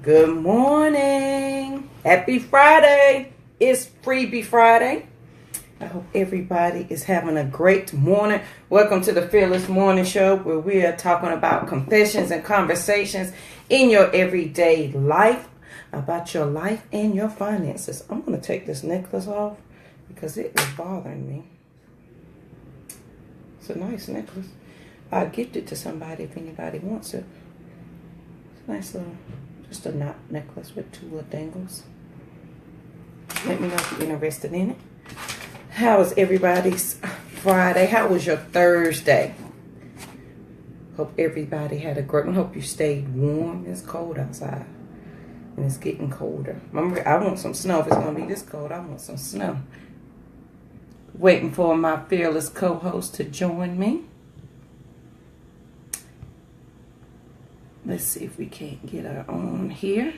Good morning. Happy Friday. It's Freebie Friday. I hope everybody is having a great morning. Welcome to the Fearless Morning Show, where we are talking about confessions and conversations in your everyday life, about your life and your finances. I'm going to take this necklace off because it is bothering me. It's a nice necklace. I'll gift it to somebody if anybody wants it. It's a nice little, just a knot necklace with two little dangles. Let me know if you're interested in it. How was everybody's Friday? How was your Thursday? Hope everybody had a great one. Hope you stayed warm. It's cold outside. And it's getting colder. I want some snow. If it's going to be this cold, I want some snow. Waiting for my fearless co-host to join me. Let's see if we can't get her on here.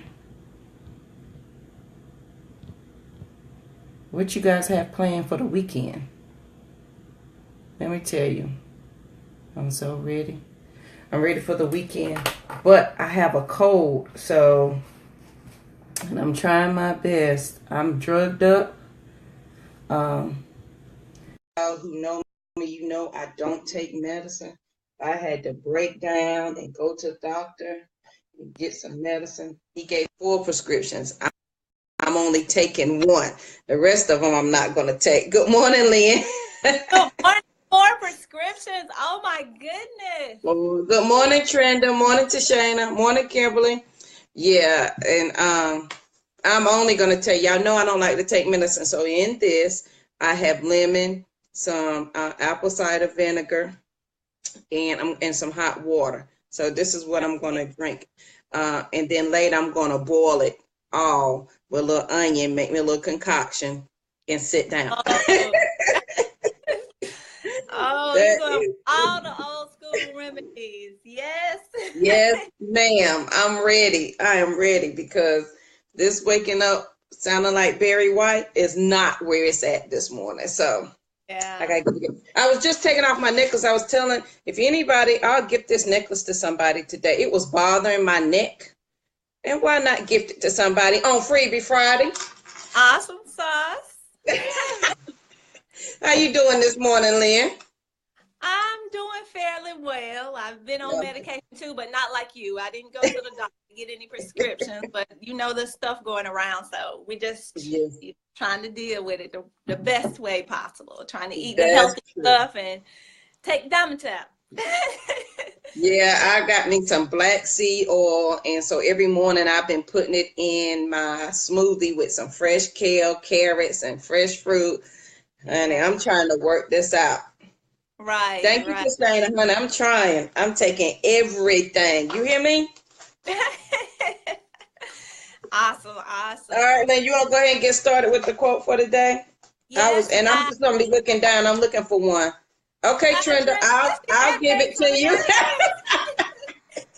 What you guys have planned for the weekend? Let me tell you, I'm so ready. I'm ready for the weekend, but I have a cold, and I'm trying my best. I'm drugged up. Who know me, you know I don't take medicine. I had to break down and go to the doctor and get some medicine. He gave 4 prescriptions. I'm only taking 1. The rest of them I'm not going to take. Good morning, Lynn. Good morning. 4 prescriptions. Oh my goodness. Well, good morning, Trenda. Morning, Tashana. Morning, Kimberly. Yeah, and I'm only going to tell y'all know I don't like to take medicine. So in this, I have lemon, some apple cider vinegar, and some hot water. So this is what I'm going to drink. And then later I'm going to boil it all with a little onion, make me a little concoction, and sit down. You're going all the old school remedies. Yes. Yes, ma'am. I'm ready. I am ready because this waking up sounding like Barry White is not where it's at this morning. So yeah, I was just taking off my necklace. I was telling if anybody, I'll gift this necklace to somebody today. It was bothering my neck. And why not gift it to somebody on Freebie Friday? Awesome sauce. How you doing this morning, Lynn? I'm doing fairly well. I've been on medication too, but not like you. I didn't go to the doctor to get any prescriptions, but you know there's stuff going around, so we just trying to deal with it the best way possible. Trying to eat the healthy stuff and take Dimetap. Yeah, I got me some black seed oil, and so every morning I've been putting it in my smoothie with some fresh kale, carrots, and fresh fruit. Honey, I'm trying to work this out. Right. Thank you for saying, honey. I'm trying. I'm taking everything. You hear me? Awesome. All right, then you want to go ahead and get started with the quote for today? Yes. I'm just gonna be looking down. I'm looking for one. Okay, Trenda, I'll give it to you.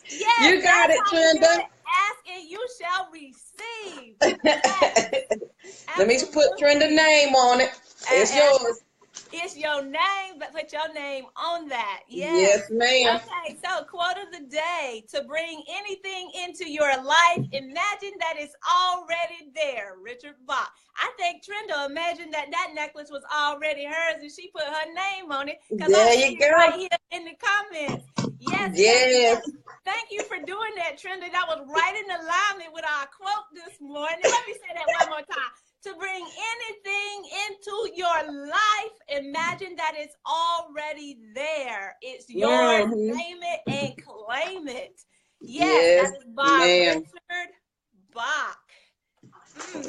Yes, you got it, Trenda. Ask and you shall receive. Let me put Trenda's name on it. It's yours. It's your name, but put your name on that. Yes, ma'am. Okay, so quote of the day: to bring anything into your life, imagine that it's already there. Richard Bach. I think Trenda imagined that necklace was already hers and she put her name on it. There you go. Right here in the comments. Yes. Thank you for doing that, Trenda. That was right in alignment with our quote this morning. Let me say that one more time. To bring anything into your life, imagine that it's already there. It's yours. Name it and claim it. Yes, that is by Richard Bach.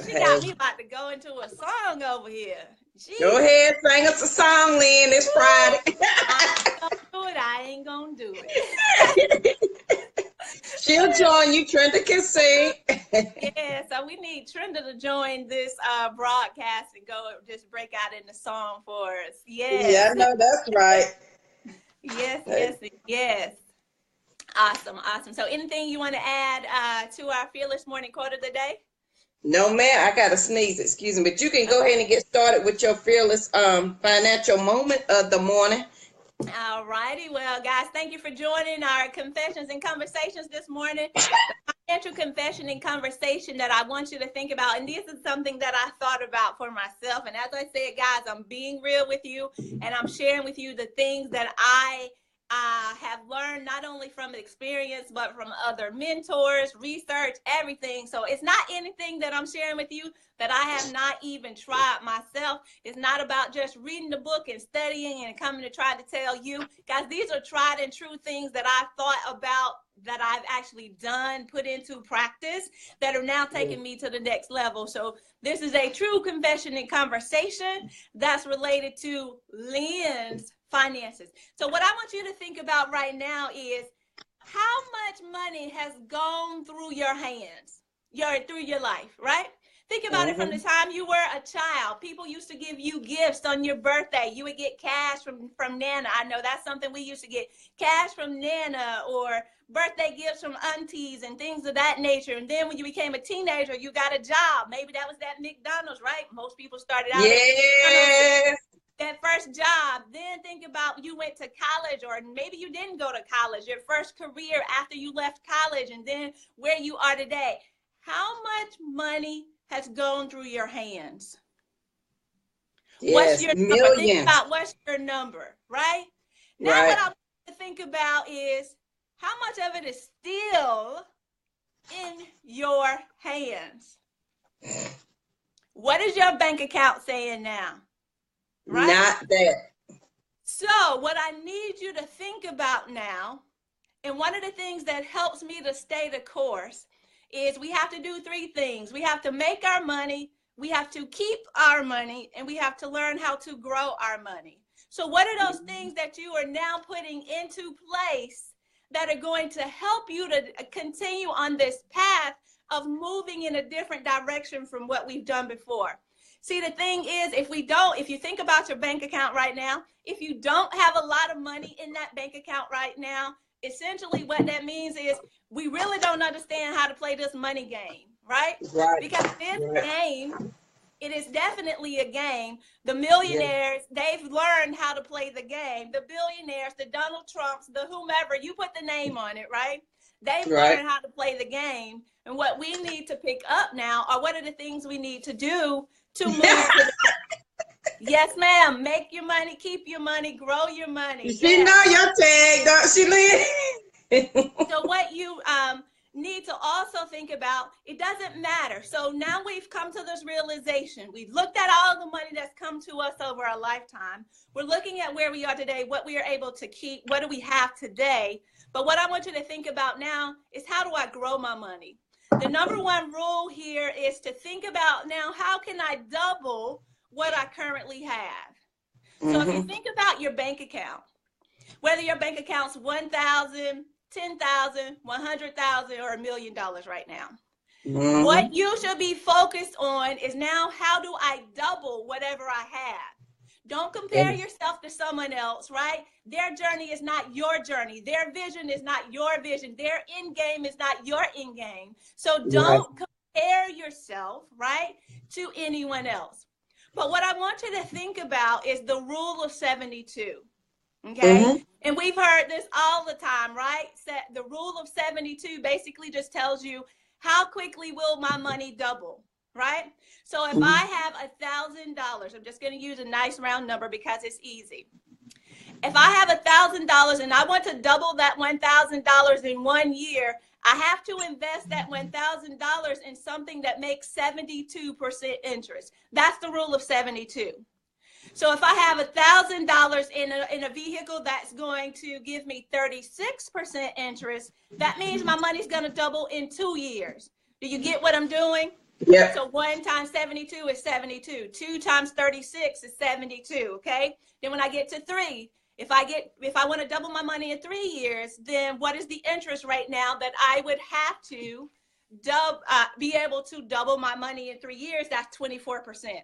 She got me about to go into a song over here. Jeez. Go ahead, sing us a song, Lynn. It's Friday. I ain't gonna do it. She'll join you. Trenda can sing. Yeah, so we need Trenda to join this broadcast and go just break out in the song for us. Yes. Yeah, I know that's right. Yes. Awesome. So anything you want to add to our Fearless Morning Quote of the day? No, ma'am. I got to sneeze. Excuse me. But you can go ahead and get started with your Fearless financial moment of the morning. All righty. Well, guys, thank you for joining our Confessions and Conversations this morning. The spiritual confession and conversation that I want you to think about. And this is something that I thought about for myself. And as I said, guys, I'm being real with you, and I'm sharing with you the things that I have learned, not only from experience, but from other mentors, research, everything. So it's not anything that I'm sharing with you that I have not even tried myself. It's not about just reading the book and studying and coming to try to tell you. Guys, these are tried and true things that I've thought about, that I've actually done, put into practice, that are now taking me to the next level. So this is a true confession and conversation that's related to Lynn's finances. So what I want you to think about right now is how much money has gone through your hands, through your life, right? Think about it from the time you were a child. People used to give you gifts on your birthday. You would get cash from Nana. I know that's something we used to get, cash from Nana, or birthday gifts from aunties and things of that nature. And then when you became a teenager, you got a job. Maybe that was that McDonald's, right? Most people started out at that first job. Then think about, you went to college, or maybe you didn't go to college, your first career after you left college, and then where you are today. How much money has gone through your hands? What's your number? Think about what's your number, right? Now what I want to think about is how much of it is still in your hands. What is your bank account saying now? Right? Not that. So what I need you to think about now, and one of the things that helps me to stay the course, is we have to do three things. We have to make our money, we have to keep our money, and we have to learn how to grow our money. So what are those things that you are now putting into place that are going to help you to continue on this path of moving in a different direction from what we've done before? See, the thing is, if you think about your bank account right now, if you don't have a lot of money in that bank account right now, essentially what that means is we really don't understand how to play this money game, right? Because this game, it is definitely a game. The millionaires, they've learned how to play the game. The billionaires, the Donald Trumps, the whomever, you put the name on it, right? They've learned how to play the game. And what we need to pick up now are what are the things we need to do to move to yes, ma'am. Make your money, keep your money, grow your money. She know your tag, don't she, Lynn? So what you need to also think about, it doesn't matter. So now we've come to this realization. We've looked at all the money that's come to us over our lifetime. We're looking at where we are today, what we are able to keep, what do we have today. But what I want you to think about now is, how do I grow my money? The number one rule here is to think about now, how can I double what I currently have? So if you think about your bank account, whether your bank account's $1,000, $10,000, $100,000, or $1 million right now, what you should be focused on is now, how do I double whatever I have? Don't compare yourself to someone else, right? Their journey is not your journey. Their vision is not your vision. Their end game is not your end game. So don't compare yourself, right, to anyone else. But what I want you to think about is the rule of 72, okay? And we've heard this all the time, right? The rule of 72 basically just tells you, how quickly will my money double, right? So if I have $1,000, I'm just going to use a nice round number because it's easy. If I have $1,000 and I want to double that $1,000 in 1 year, I have to invest that $1,000 in something that makes 72% interest. That's the rule of 72. So if I have $1,000 in a vehicle that's going to give me 36% interest, that means my money's going to double in 2 years. Do you get what I'm doing? Yeah. So 1 times 72 is 72. 2 times 36 is 72. Okay. Then when I get to 3, if I want to double my money in 3 years, then what is the interest rate now that I would have to be able to double my money in 3 years? That's 24%.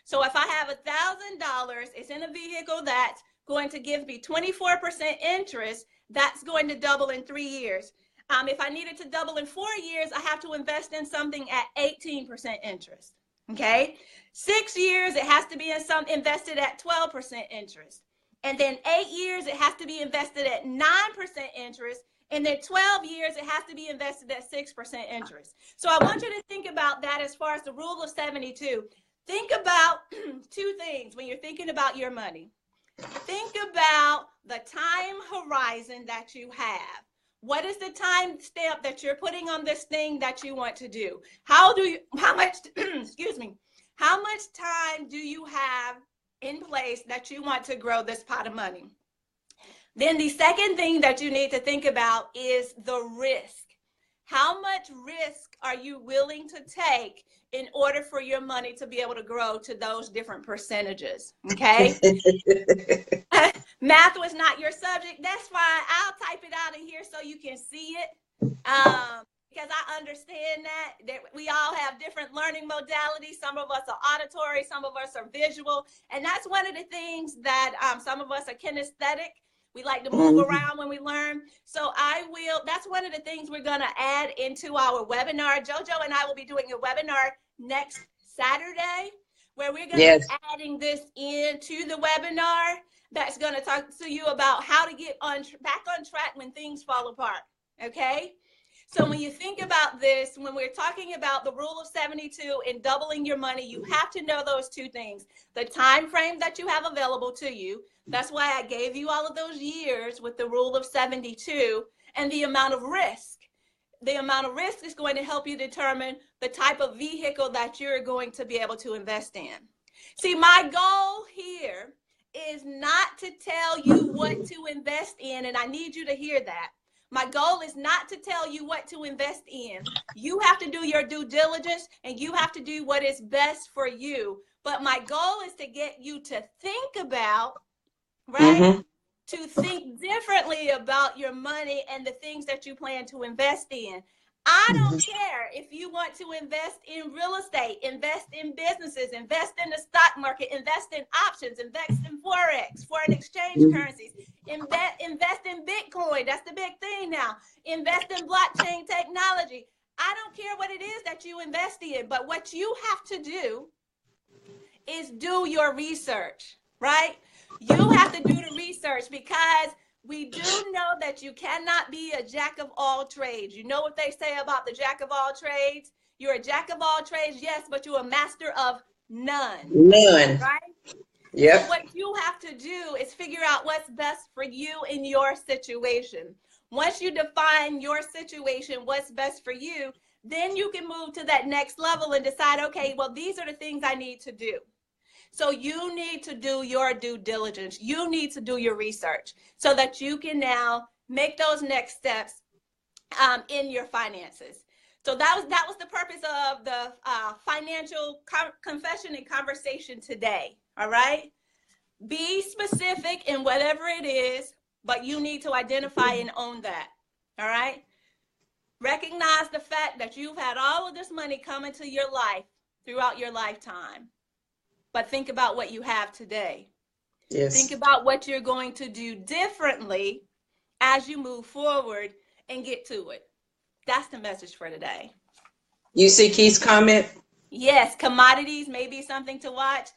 So if I have $1,000, it's in a vehicle that's going to give me 24% interest, that's going to double in 3 years. If I needed to double in 4 years, I have to invest in something at 18% interest. Okay. 6 years, it has to be invested at 12% interest. And then 8 years, it has to be invested at 9% interest. And then 12 years, it has to be invested at 6% interest. So I want you to think about that as far as the rule of 72. Think about two things when you're thinking about your money. Think about the time horizon that you have. What is the time stamp that you're putting on this thing that you want to do? How much, excuse me, how much time do you have in place that you want to grow this pot of money? Then the second thing that you need to think about is the risk. How much risk are you willing to take in order for your money to be able to grow to those different percentages? Okay. Math was not your subject. That's fine. I'll type it out in here so you can see it. Because I understand that we all have different learning modalities. Some of us are auditory, some of us are visual. And that's one of the things that some of us are kinesthetic. We like to move around when we learn. So that's one of the things we're going to add into our webinar. JoJo and I will be doing a webinar next Saturday where we're going to be adding this into the webinar that's going to talk to you about how to get back on track when things fall apart. Okay? So when you think about this, when we're talking about the rule of 72 and doubling your money, you have to know those two things. The time frame that you have available to you. That's why I gave you all of those years with the rule of 72, and the amount of risk. The amount of risk is going to help you determine the type of vehicle that you're going to be able to invest in. See, my goal here is not to tell you what to invest in, and I need you to hear that. My goal is not to tell you what to invest in. You have to do your due diligence, and you have to do what is best for you. But my goal is to get you to think about, right? To think differently about your money and the things that you plan to invest in. I don't care if you want to invest in real estate, invest in businesses, invest in the stock market, invest in options, invest in Forex, foreign exchange currencies, invest in Bitcoin. That's the big thing now. Invest in blockchain technology. I don't care what it is that you invest in, but what you have to do is do your research, right? You have to do the research, because we do know that you cannot be a jack of all trades. You know what they say about the jack of all trades? You're a jack of all trades, yes, but you're a master of none. None. Right? Yep. So what you have to do is figure out what's best for you in your situation. Once you define your situation, what's best for you, then you can move to that next level and decide, okay, well, these are the things I need to do. So you need to do your due diligence. You need to do your research so that you can now make those next steps in your finances. So that was the purpose of the financial confession and conversation today. All right. Be specific in whatever it is, but you need to identify and own that. All right. Recognize the fact that you've had all of this money come into your life throughout your lifetime. But think about what you have today. Yes. Think about what you're going to do differently as you move forward and get to it. That's the message for today. You see Keith's comment? Yes, commodities may be something to watch.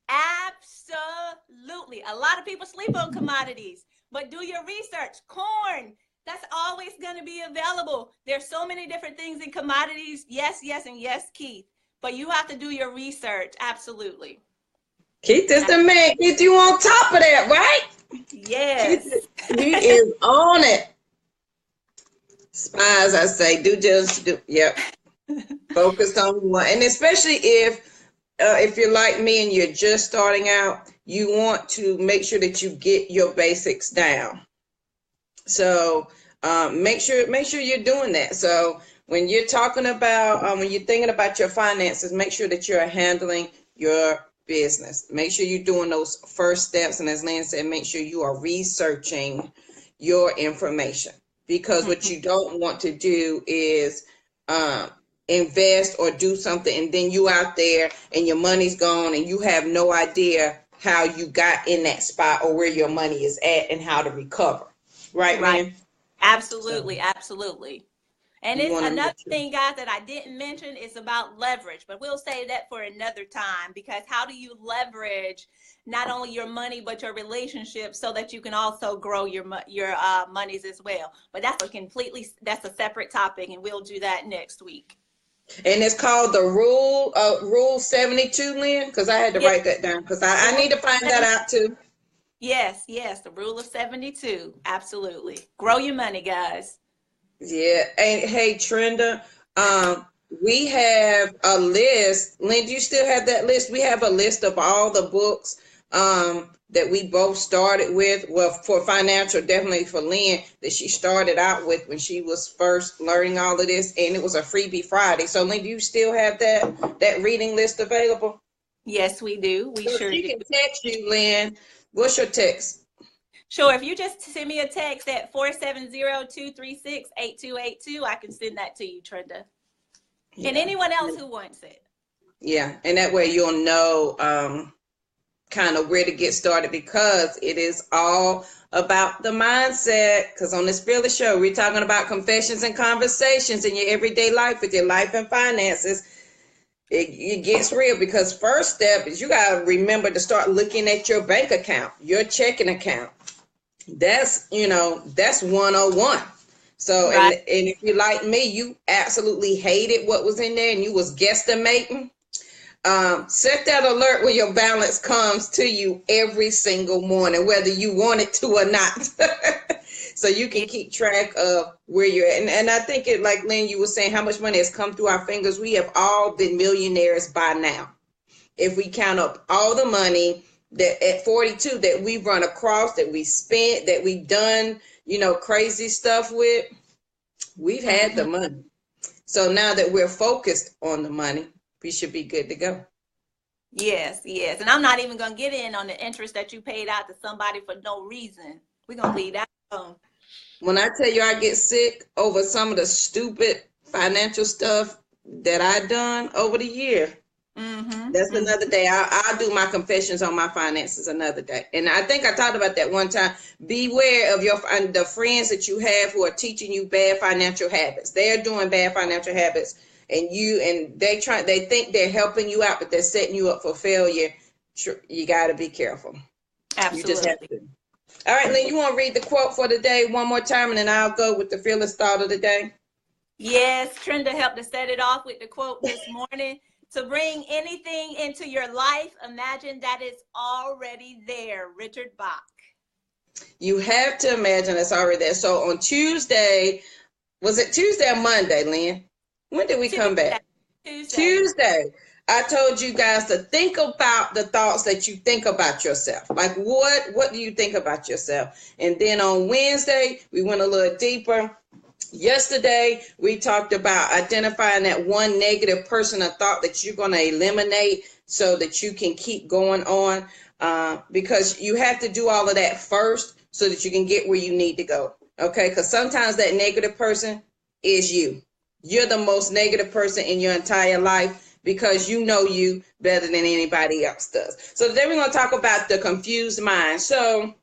Absolutely. A lot of people sleep on commodities, but do your research. Corn, that's always going to be available. There's so many different things in commodities. Yes, yes, and yes, Keith. But you have to do your research. Absolutely. Keith is the man. Keith, you on top of that, right? Yes. He is on it. Spies, I say, do just do. Yep. Focused on one, and especially if you're like me and you're just starting out, you want to make sure that you get your basics down. So make sure you're doing that. So when you're talking about, when you're thinking about your finances, make sure that you're handling your business. Make sure you're doing those first steps. And as Lynn said, make sure you are researching your information, because what you don't want to do is invest or do something and then you out there and your money's gone and you have no idea how you got in that spot or where your money is at and how to recover. Right, right. man? Absolutely, absolutely. And You it's want to another make sure. thing, guys, that I didn't mention is about leverage, but we'll save that for another time, because how do you leverage not only your money but your relationships so that you can also grow your monies as well? But that's a separate topic, and we'll do that next week. And it's called the Rule 72, Lynn, because I had to write that down because I need to find that out too. Yes, the rule of 72. Absolutely. Grow your money, guys. Yeah. And hey, Trenda, we have a list. Lynn, do you still have that list? We have a list of all the books that we both started with. Well, for financial, definitely for Lynn, that she started out with when she was first learning all of this, and it was a freebie Friday. So, Lynn, do you still have that reading list available? Yes, we do. We So sure she do. can text you, Lynn. What's your text? Sure. If you just send me a text at 470-236-8282, I can send that to you, Trenda. Yeah. And anyone else who wants it. Yeah. And that way you'll know kind of where to get started, because it is all about the mindset. Because on this Fearless show, we're talking about confessions and conversations in your everyday life with your life and finances. It gets real, because first step is you got to remember to start looking at your bank account, your checking account. That's 101. So, right. and if you're like me, you absolutely hated what was in there and you was guesstimating. Set that alert when your balance comes to you every single morning, whether you want it to or not. So you can keep track of where you're at. And I think it, like Lynn, you were saying, how much money has come through our fingers. We have all been millionaires by now. If we count up all the money that at 42 that we've run across, that we spent, that we've done, crazy stuff with, we've had the money. So now that we're focused on the money, we should be good to go. Yes. And I'm not even going to get in on the interest that you paid out to somebody for no reason. We're going to leave that alone. When I tell you I get sick over some of the stupid financial stuff that I've done over the year, that's another day. I'll do my confessions on my finances another day. And I think I talked about that one time. Beware of the friends that you have who are teaching you bad financial habits. They're doing bad financial habits, and they think they're helping you out, but they're setting you up for failure. You got to be careful. Absolutely. You just have to. All right, Lynn, you want to read the quote for the day one more time, and then I'll go with the fearless thought of the day? Yes, Trenda helped to set it off with the quote this morning. To bring anything into your life, imagine that it's already there. Richard Bach. You have to imagine it's already there. So on Tuesday, was it Tuesday or Monday, Lynn? When did we come back? Tuesday. I told you guys to think about the thoughts that you think about yourself. Like what do you think about yourself? And then on Wednesday, we went a little deeper. Yesterday, we talked about identifying that one negative person or thought that you're going to eliminate so that you can keep going on, because you have to do all of that first so that you can get where you need to go. Okay, because sometimes that negative person is you. You're the most negative person in your entire life because you know you better than anybody else does. So today we're going to talk about the confused mind. So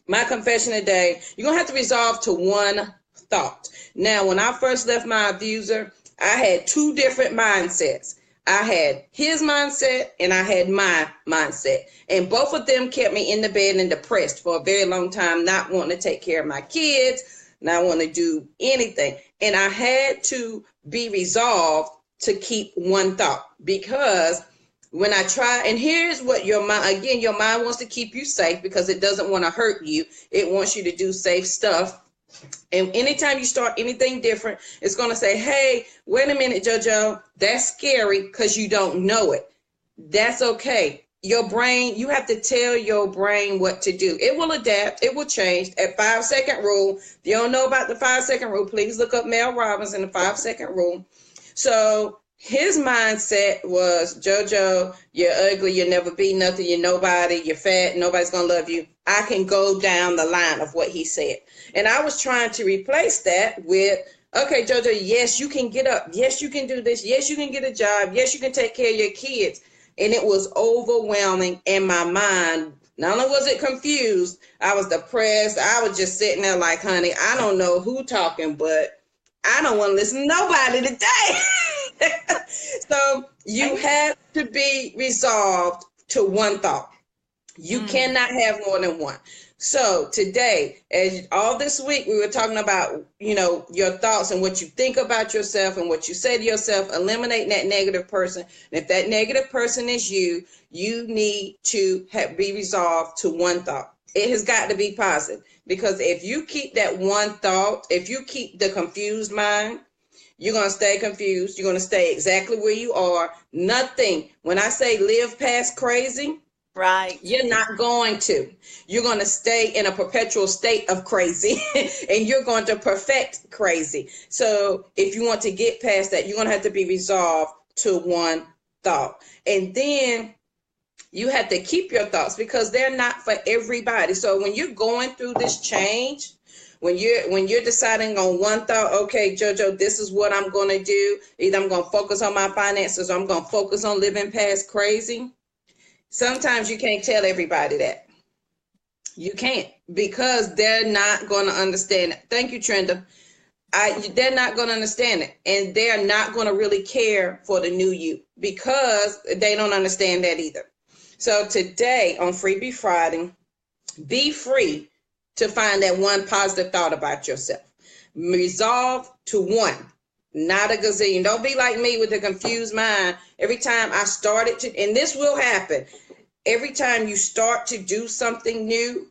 my confession today, you're going to have to resolve to one thought. Now, when I first left my abuser, I had two different mindsets. I had his mindset and I had my mindset. And both of them kept me in the bed and depressed for a very long time, not wanting to take care of my kids, not wanting to do anything. And I had to be resolved to keep one thought, because when I try, and here's what your mind wants to keep you safe because it doesn't want to hurt you. It wants you to do safe stuff. And anytime you start anything different, it's going to say, hey, wait a minute, JoJo, that's scary because you don't know it. That's okay. Your brain, you have to tell your brain what to do. It will adapt. It will change. At 5-second rule, if you don't know about the 5-second rule, please look up Mel Robbins and the 5-second rule. So his mindset was, JoJo, you're ugly. You'll never be nothing. You're nobody. You're fat. Nobody's going to love you. I can go down the line of what he said. And I was trying to replace that with, okay, JoJo, yes, you can get up. Yes, you can do this. Yes, you can get a job. Yes, you can take care of your kids. And it was overwhelming in my mind. Not only was it confused, I was depressed. I was just sitting there like, honey, I don't know who talking, but I don't want to listen to nobody today. So you have to be resolved to one thought. You cannot have more than one. So today, as all this week, we were talking about, your thoughts and what you think about yourself and what you say to yourself, eliminating that negative person. And if that negative person is you, you need to be resolved to one thought. It has got to be positive, because if you keep that one thought, if you keep the confused mind, you're going to stay confused. You're going to stay exactly where you are. Nothing. When I say live past crazy, right, you're not going to. You're going to stay in a perpetual state of crazy, and you're going to perfect crazy. So if you want to get past that, you're going to have to be resolved to one thought. And then you have to keep your thoughts, because they're not for everybody. So when you're going through this change, when you're deciding on one thought, okay, JoJo, this is what I'm going to do. Either I'm going to focus on my finances, or I'm going to focus on living past crazy. Sometimes you can't tell everybody that. You can't, because they're not going to understand it. Thank you, Trenda. They're not going to understand it, and they're not going to really care for the new you, because they don't understand that either. So today on Freebie Friday, be free to find that one positive thought about yourself. Resolve to one, not a gazillion. Don't be like me with a confused mind. Every time I started to, and this will happen, every time you start to do something new,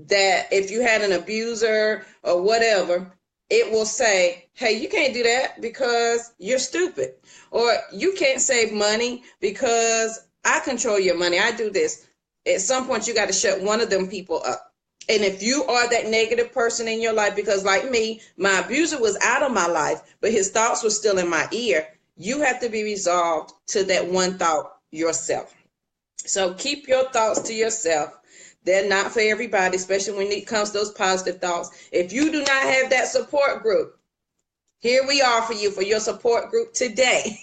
that if you had an abuser or whatever, it will say, hey, you can't do that because you're stupid. Or you can't save money because I control your money. I do this. At some point, you got to shut one of them people up. And if you are that negative person in your life, because like me, my abuser was out of my life, but his thoughts were still in my ear, you have to be resolved to that one thought yourself. So keep your thoughts to yourself. They're not for everybody, especially when it comes to those positive thoughts. If you do not have that support group, here we are for you, for your support group today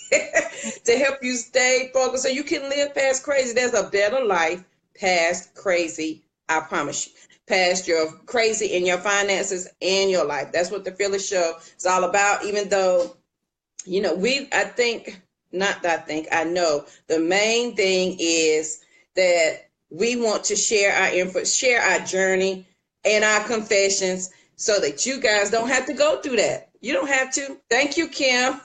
to help you stay focused so you can live past crazy. There's a better life past crazy, I promise you. Past your crazy in your finances and your life. That's what the Fearless Show is all about. Even though, I know the main thing is that we want to share our info, share our journey and our confessions so that you guys don't have to go through that. You don't have to. Thank you, Kim.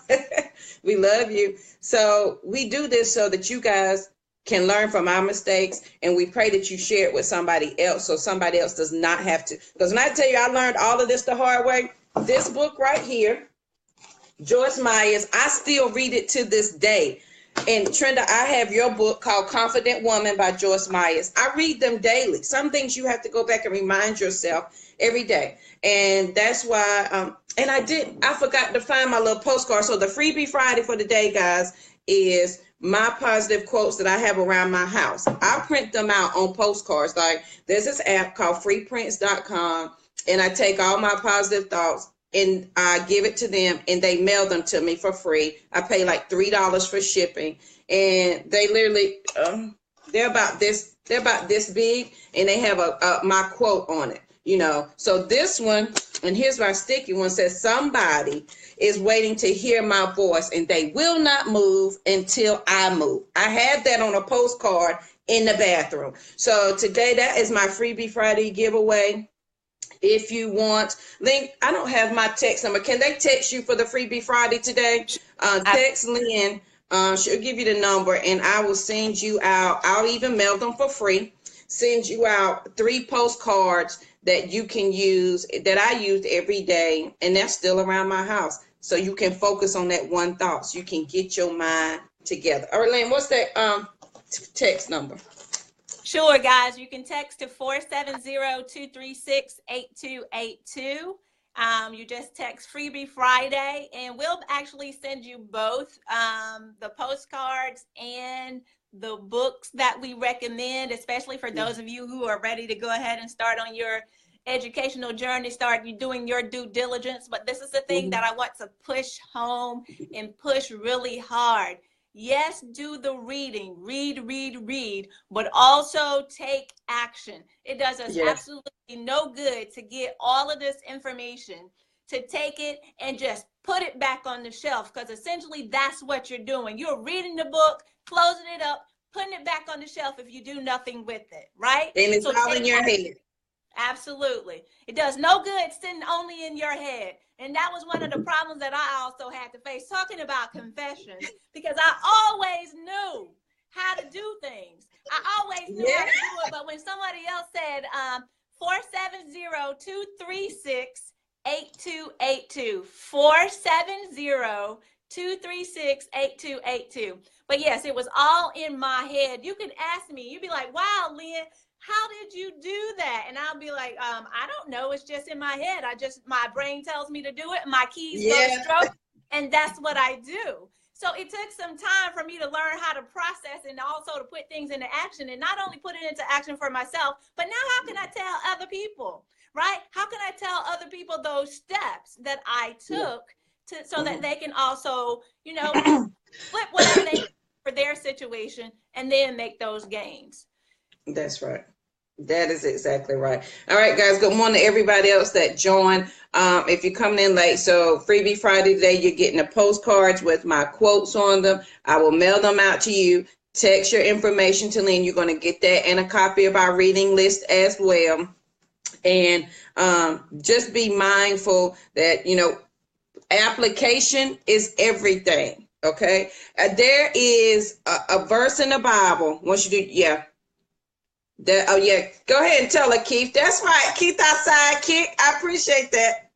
We love you. So we do this so that you guys can learn from our mistakes, and we pray that you share it with somebody else so somebody else does not have to. Because when I tell you I learned all of this the hard way, this book right here, Joyce Meyer's, I still read it to this day. And Trenda, I have your book called Confident Woman by Joyce Meyer's. I read them daily. Some things you have to go back and remind yourself every day. And that's why, and I forgot to find my little postcard. So the Freebie Friday for the day, guys, is my positive quotes that I have around my house. I print them out on postcards. Like there's this app called freeprints.com, and I take all my positive thoughts and I give it to them, and they mail them to me for free. I pay like $3 for shipping, and they literally, they're about this big, and they have my quote on it, So this one, and here's my sticky one, says, somebody is waiting to hear my voice, and they will not move until I move. I have that on a postcard in the bathroom. So today, that is my Freebie Friday giveaway. If you want, Lynn, I don't have my text number. Can they text you for the Freebie Friday today? Text Lynn. She'll give you the number, and I will send you out. I'll even mail them for free. Send you out 3 postcards that you can use, that I use every day, and that's still around my house. So you can focus on that one thought, so you can get your mind together. All right, Lynn, what's that text number? Sure, guys. You can text to 470-236-8282. You just text Freebie Friday, and we'll actually send you both the postcards and the books that we recommend, especially for those of you who are ready to go ahead and start on your educational journey, start doing your due diligence. But this is the thing that I want to push home and push really hard. Yes, do the reading, read, but also take action. It does us absolutely no good to get all of this information, to take it and just put it back on the shelf, because essentially that's what you're doing. You're reading the book, closing it up, putting it back on the shelf if you do nothing with it, right? And it's all in your head. Absolutely. It does no good sitting only in your head. And that was one of the problems that I also had to face, talking about confessions, because I always knew how to do things. I always knew how to do it. But when somebody else said 470-236-8282, 470-236-8282. But yes, it was all in my head. You could ask me, you'd be like, wow, Lynn, how did you do that? And I'll be like, I don't know. It's just in my head. My brain tells me to do it. My keys go to stroke, and that's what I do. So it took some time for me to learn how to process and also to put things into action, and not only put it into action for myself, but now how can I tell other people, right? How can I tell other people those steps that I took so that they can also, flip whatever they need for their situation and then make those gains. That's right. That is exactly right. All right, guys. Good morning to everybody else that joined. If you're coming in late, so Freebie Friday today, you're getting the postcards with my quotes on them. I will mail them out to you. Text your information to Lynn. You're going to get that and a copy of our reading list as well. And just be mindful that, application is everything. Okay. There is a verse in the Bible. Once you do, go ahead and tell her, Keith. That's right, Keith, our sidekick. I appreciate that.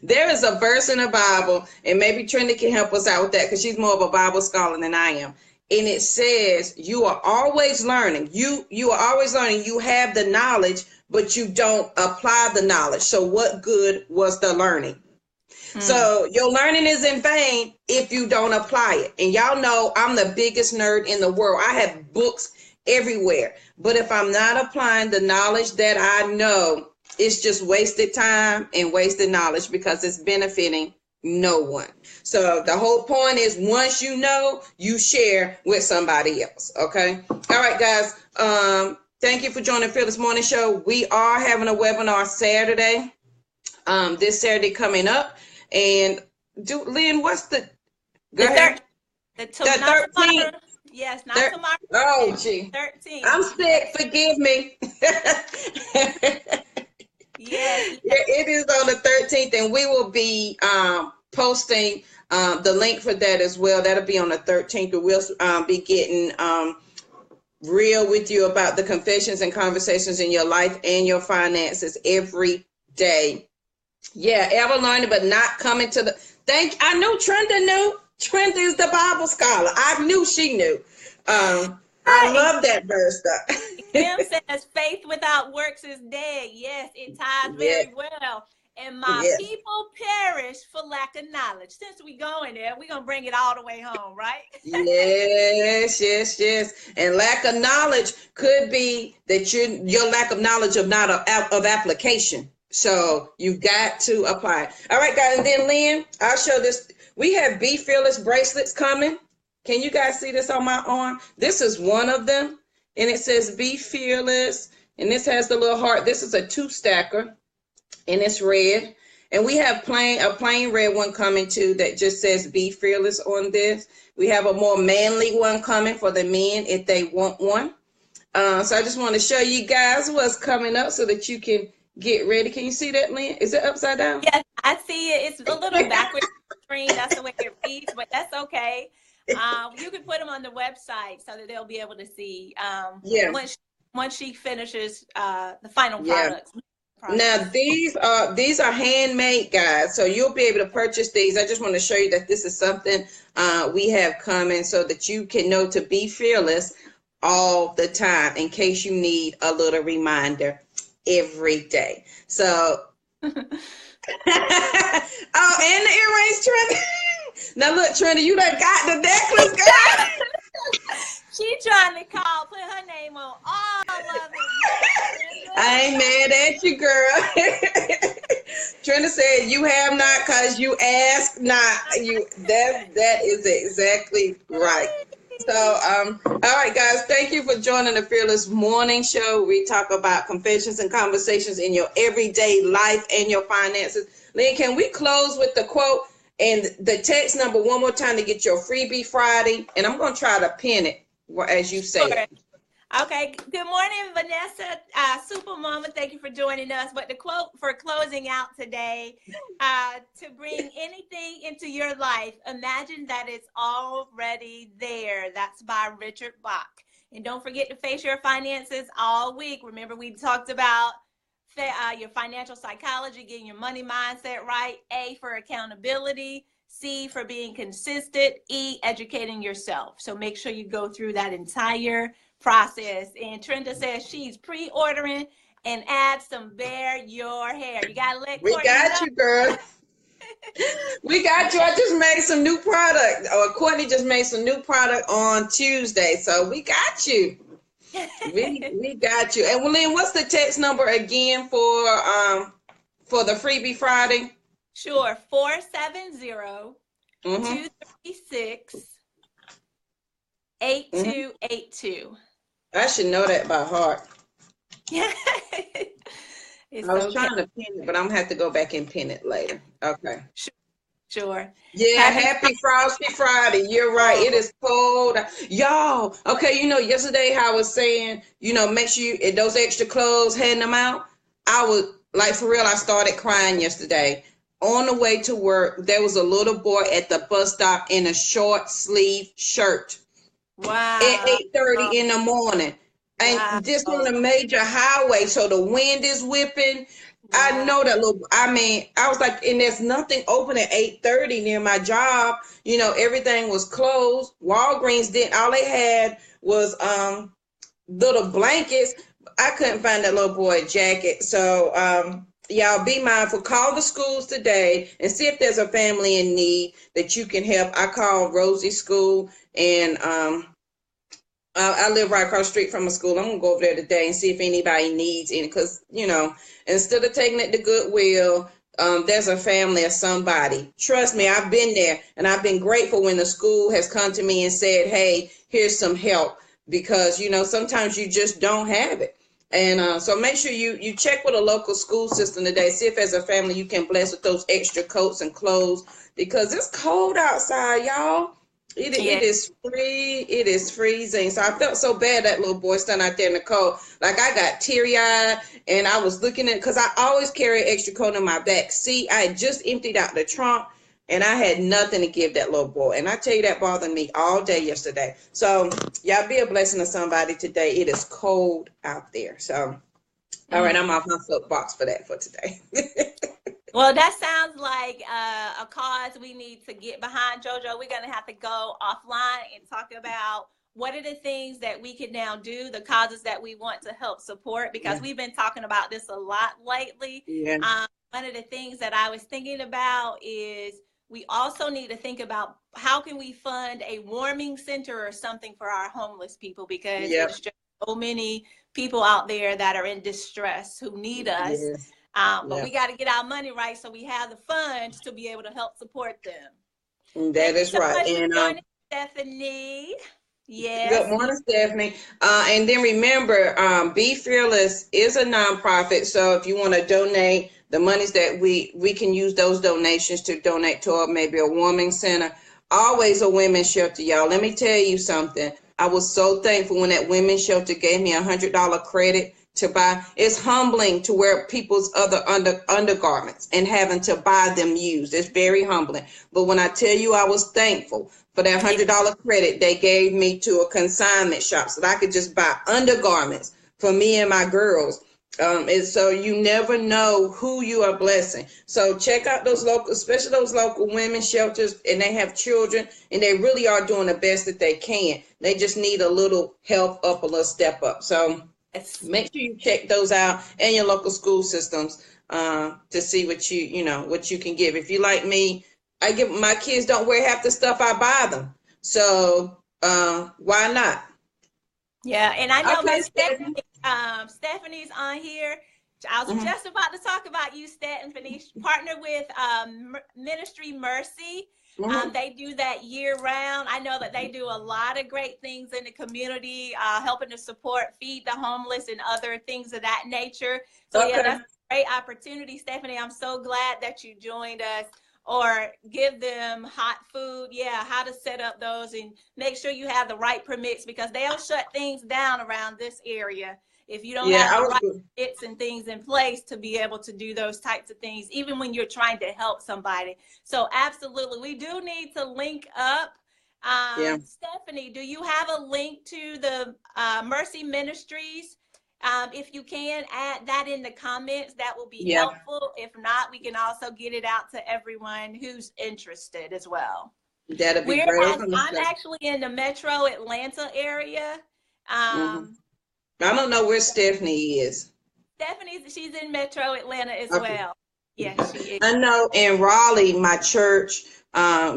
There is a verse in the Bible, and maybe Trina can help us out with that because she's more of a Bible scholar than I am. And it says, you are always learning. You are always learning. You have the knowledge, but you don't apply the knowledge. So what good was the learning? So your learning is in vain if you don't apply it. And y'all know I'm the biggest nerd in the world. I have books everywhere. But if I'm not applying the knowledge that I know, it's just wasted time and wasted knowledge because it's benefiting no one. So the whole point is, once you know, you share with somebody else. Okay. All right, guys. Thank you for joining Fearless Morning Show. We are having a webinar Saturday. This Saturday coming up. And Lynn, what's the 13th? Yes, not tomorrow. Oh, gee. 13. I'm sick. Forgive me. Yes. It is on the 13th, and we will be posting the link for that as well. That'll be on the 13th. But we'll be getting real with you about the confessions and conversations in your life and your finances every day. Yeah, ever learning, but not coming to the I knew Trenda knew. Trenda is the Bible scholar. I knew she knew. I love that verse though. Kim says faith without works is dead. Yes, it ties very well. And my people perish for lack of knowledge. Since we going there, we're gonna bring it all the way home, right? Yes. And lack of knowledge could be that your lack of knowledge of application. So you've got to apply. All right, guys. And then Lynn, I'll show this. We have Be Fearless bracelets coming. Can you guys see this on my arm? This is one of them. And it says Be Fearless. And this has the little heart. This is a 2-stacker. And it's red. And we have a plain red one coming too that just says Be Fearless on this. We have a more manly one coming for the men if they want one. So I just want to show you guys what's coming up so that you can get ready. Can you see that, Lynn? Is it upside down? Yes, I see it. It's a little backwards screen. That's the way it reads, but that's okay. You can put them on the website so that they'll be able to see once she finishes the final products. Now these are handmade, guys, so you'll be able to purchase these. I just want to show you that this is something we have coming so that you can know to be fearless all the time in case you need a little reminder every day. So oh, and the earrings, Trina. Now look, Trina, you done got the necklace, girl. She trying to put her name on all of it. I ain't mad at you, girl. Trina said you have not because you ask not. That is exactly right. So, all right, guys, thank you for joining the Fearless Morning Show. We talk about confessions and conversations in your everyday life and your finances. Lynn, can we close with the quote and the text number one more time to get your freebie Friday? And I'm going to try to pin it as you say it. Okay. Good morning, Vanessa, Supermama. Thank you for joining us. But the quote for closing out today, to bring anything into your life, imagine that it's already there. That's by Richard Bach. And don't forget to face your finances all week. Remember, we talked about your financial psychology, getting your money mindset right. A, for accountability. C, for being consistent. E, educating yourself. So make sure you go through that entire process. And Trenda says she's pre-ordering and add some Bear Your Hair. You gotta let We Courtney got know. you, girl. We got you. I just made some new product, or Courtney just made some new product on Tuesday. So we got you. We got you. And Lynn, what's the text number again for the freebie Friday? Sure, 470-236-8282. I should know that by heart. Yeah. I was trying to pin it, but I'm gonna have to go back and pin it later. Okay. Sure. Yeah, happy Frosty Friday. You're right. It is cold. Y'all, okay, yesterday how I was saying, make sure those extra clothes, hand them out. I was, like, for real, I started crying yesterday. On the way to work, there was a little boy at the bus stop in a short sleeve shirt. Wow. At 8:30 in the morning. And just on a major highway, so the wind is whipping. I know that little, I was like, and there's nothing open at 8:30 near my job. Everything was closed. Walgreens didn't, all they had was little blankets. I couldn't find that little boy jacket. So y'all be mindful. Call the schools today and see if there's a family in need that you can help. I called Rosie's school, and I live right across the street from a school. I'm going to go over there today and see if anybody needs any, because, instead of taking it to Goodwill, there's a family or somebody. Trust me, I've been there, and I've been grateful when the school has come to me and said, hey, here's some help, because, sometimes you just don't have it. And so make sure you check with a local school system today. See if as a family you can bless with those extra coats and clothes, because it's cold outside, y'all. It is free. It is freezing. So I felt so bad that little boy standing out there in the cold. Like, I got teary-eyed, and I was looking at, because I always carry an extra coat in my back seat. I had just emptied out the trunk, and I had nothing to give that little boy. And I tell you, that bothered me all day yesterday. So y'all be a blessing to somebody today. It is cold out there. So, all right, I'm off my soapbox for today. Well, that sounds like a cause we need to get behind, JoJo. We're going to have to go offline and talk about what are the things that we can now do, the causes that we want to help support, because we've been talking about this a lot lately. One of the things that I was thinking about is we also need to think about how can we fund a warming center or something for our homeless people, because there's just so many people out there that are in distress who need us. But we got to get our money right so we have the funds to be able to help support them. That is right. And Stephanie. Yes. Good morning, Stephanie. And then remember, Be Fearless is a nonprofit. So if you want to donate the monies that we can use those donations to donate to maybe a warming center, always a women's shelter, y'all. Let me tell you something. I was so thankful when that women's shelter gave me $100 credit to buy. It's humbling to wear people's other undergarments and having to buy them used. It's very humbling. But when I tell you I was thankful for that $100 credit they gave me to a consignment shop so that I could just buy undergarments for me and my girls. And so you never know who you are blessing. So check out those local, especially those local women's shelters, and they have children, and they really are doing the best that they can. They just need a little help up, a little step up. So make sure you check those out and your local school systems to see what you can give. If you like me, I give my kids don't wear half the stuff I buy them. So why not? Yeah, and I know Stephanie's on here. I was just about to talk about you, Stephanie. Partner with Ministry Mercy. They do that year round. I know that they do a lot of great things in the community, helping to support, feed the homeless, and other things of that nature. So yeah, that's great opportunity, Stephanie. I'm so glad that you joined us. Or give them hot food. Yeah, how to set up those and make sure you have the right permits, because they'll shut things down around this area if you don't Yeah, have I the was right permits and things in place to be able to do those types of things, even when you're trying to help somebody. So absolutely, we do need to link up. yeah. Stephanie, do you have a link to the Mercy Ministries? If you can add that in the comments, that will be Yeah, helpful. If not, we can also get it out to everyone who's interested as well. that'll be great. I'm actually in the Metro Atlanta area. Mhm. I don't know where Stephanie is. She's in Metro Atlanta as Okay. well. Yes, she is. I know in Raleigh, my church,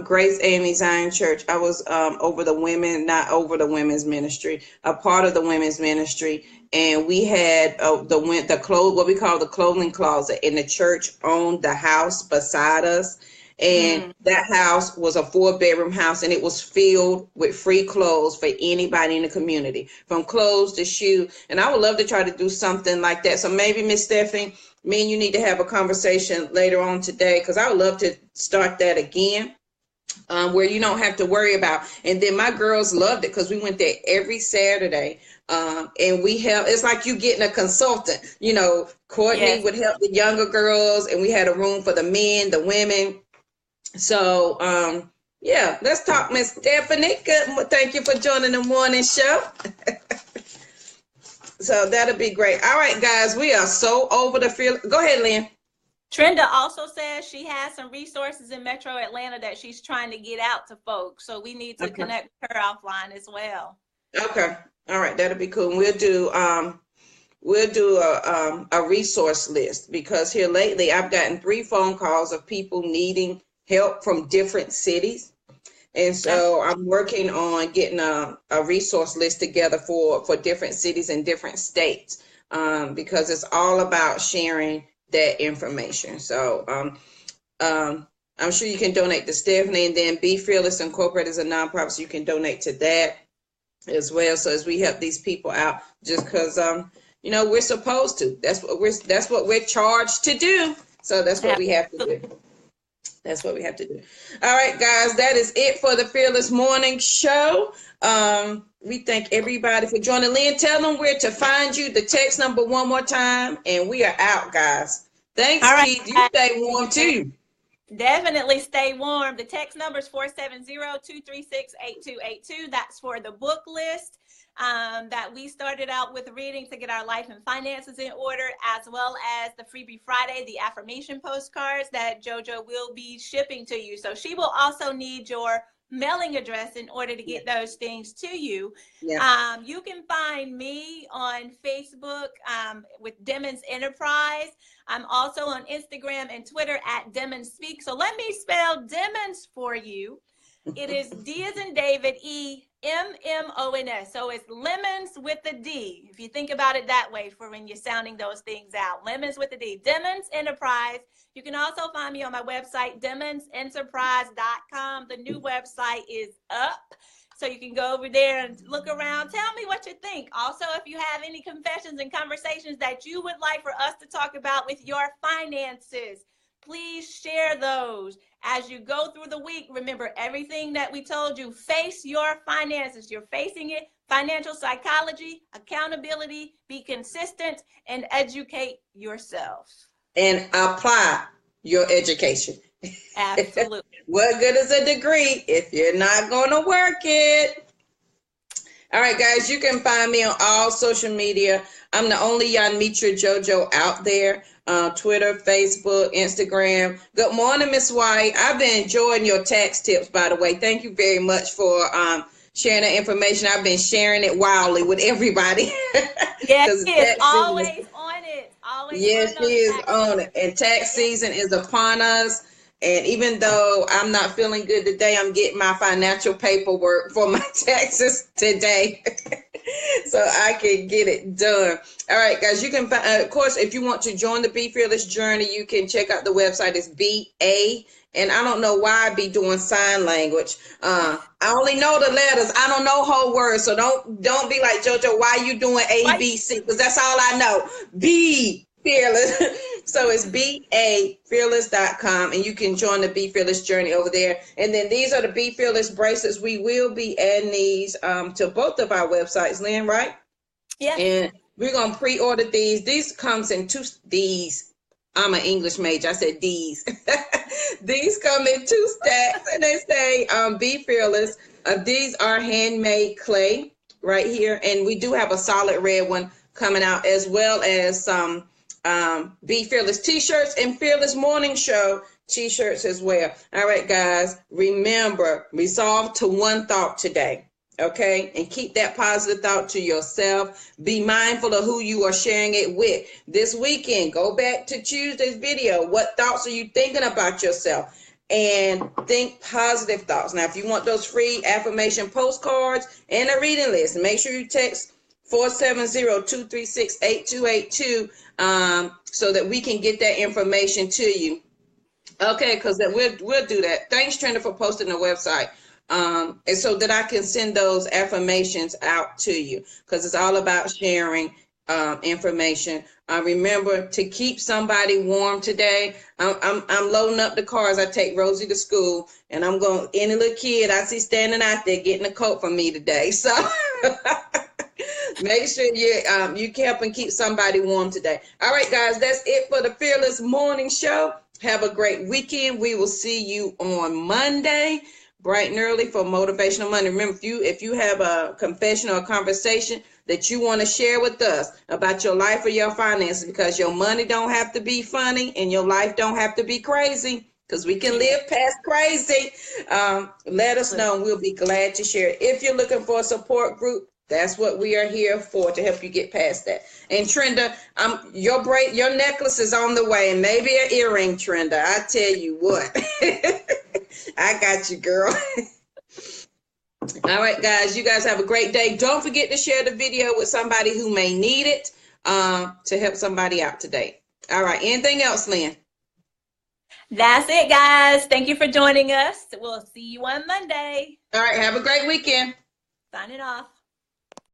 Grace Amy Zion Church, I was over the women, not over the women's ministry, a part of the women's ministry, and we had the clothes, what we call the clothing closet, and the church owned the house beside us, and that house was a 4-bedroom house, and it was filled with free clothes for anybody in the community, from clothes to shoes. And I would love to try to do something like that. So maybe, Miss Stephanie, me and you need to have a conversation later on today, because I would love to start that again, where you don't have to worry about. And then my girls loved it because we went there every Saturday, and we help. It's like you getting a consultant. You know, Courtney would help the younger girls, and we had a room for the men, the women. So, yeah, let's talk, Miss Stephanie. Good. Thank you for joining the morning show. So that'll be great. All right, guys, we are so over the field. Go ahead, Lynn. Trenda also says she has some resources in Metro Atlanta that she's trying to get out to folks. So we need to connect with her offline as well. Okay. All right. That'll be cool. We'll do a resource list, because here lately I've gotten 3 phone calls of people needing help from different cities. And so I'm working on getting a resource list together for different cities and different states, because it's all about sharing that information. So I'm sure you can donate to Stephanie, and then Be Fearless Incorporated is a nonprofit, so you can donate to that as well. So as we help these people out, just because we're supposed to. That's what we're charged to do. So that's what we have to do. That's what we have to do. All right, guys, that is it for the Fearless Morning Show. We thank everybody for joining. Lynn, tell them where to find you, the text number one more time, and we are out, guys. Thanks, Keith. You stay warm, too. Definitely stay warm. The text number is 470-236-8282. That's for the book list that we started out with reading to get our life and finances in order, as well as the Freebie Friday, the affirmation postcards that JoJo will be shipping to you. So she will also need your mailing address in order to get those things to you. Yeah. You can find me on Facebook with Demons Enterprise. I'm also on Instagram and Twitter at Demons Speak. So let me spell Demons for you. It is D as in David, E-M-M-O-N-S. So it's lemons with the D. If you think about it that way for when you're sounding those things out. Lemons with the D. Demons Enterprise. You can also find me on my website, demonsenterprise.com. The new website is up. So you can go over there and look around. Tell me what you think. Also, if you have any confessions and conversations that you would like for us to talk about with your finances, please share those. As you go through the week, remember everything that we told you. Face your finances. You're facing it. Financial psychology, accountability, be consistent, and educate yourself. And apply your education. Absolutely. What good is a degree if you're not going to work it? All right, guys, you can find me on all social media. I'm the only Yanmitra JoJo out there. Twitter, Facebook, Instagram. Good morning, Miss White. I've been enjoying your tax tips, by the way. Thank you very much for sharing that information. I've been sharing it wildly with everybody. Yes, she is always on it. Yes, she is on it. And tax season is upon us. And even though I'm not feeling good today, I'm getting my financial paperwork for my taxes today so I can get it done. All right, guys, you can find, of course, if you want to join the Be Fearless journey, you can check out the website. It's BA. And I don't know why I be doing sign language. I only know the letters. I don't know whole words. So don't be like, JoJo, why you doing ABC? Because that's all I know. B Fearless. So it's BAFearless.com, and you can join the Be Fearless journey over there. And then these are the Be Fearless bracelets. We will be adding these to both of our websites, Lynn, right? Yeah. And we're going to pre-order these. These comes in these. I'm an English major. I said these. These come in 2 stacks, and they say Be Fearless. These are handmade clay right here. And we do have a solid red one coming out, as well as some Be Fearless t-shirts and Fearless Morning Show t-shirts as well. All right, guys, remember, resolve to one thought today. Okay, and keep that positive thought to yourself. Be mindful of who you are sharing it with. This weekend, go back to Tuesday's video. What thoughts are you thinking about yourself? And think positive thoughts. Now, if you want those free affirmation postcards and a reading list, make sure you text 470-236-8282 so that we can get that information to you. Okay, because we'll do that. Thanks, Trenda, for posting the website. And so that I can send those affirmations out to you, because it's all about sharing information. Remember to keep somebody warm today. I'm loading up the cars. I take Rosie to school, and I'm going, any little kid I see standing out there getting a coat from me today. So make sure you help and keep somebody warm today. All right, guys, that's it for the Fearless Morning Show. Have a great weekend. We will see you on Monday, bright and early, for Motivational Monday. Remember, if you have a confession or a conversation that you want to share with us about your life or your finances, because your money don't have to be funny and your life don't have to be crazy, because we can live past crazy. Let us know, and we'll be glad to share it. If you're looking for a support group, that's what we are here for, to help you get past that. And Trenda, your necklace is on the way, and maybe an earring, Trenda. I tell you what. I got you, girl. All right, guys, you guys have a great day. Don't forget to share the video with somebody who may need it to help somebody out today. All right, anything else, Lynn? That's it, guys. Thank you for joining us. We'll see you on Monday. All right, have a great weekend. Signing off.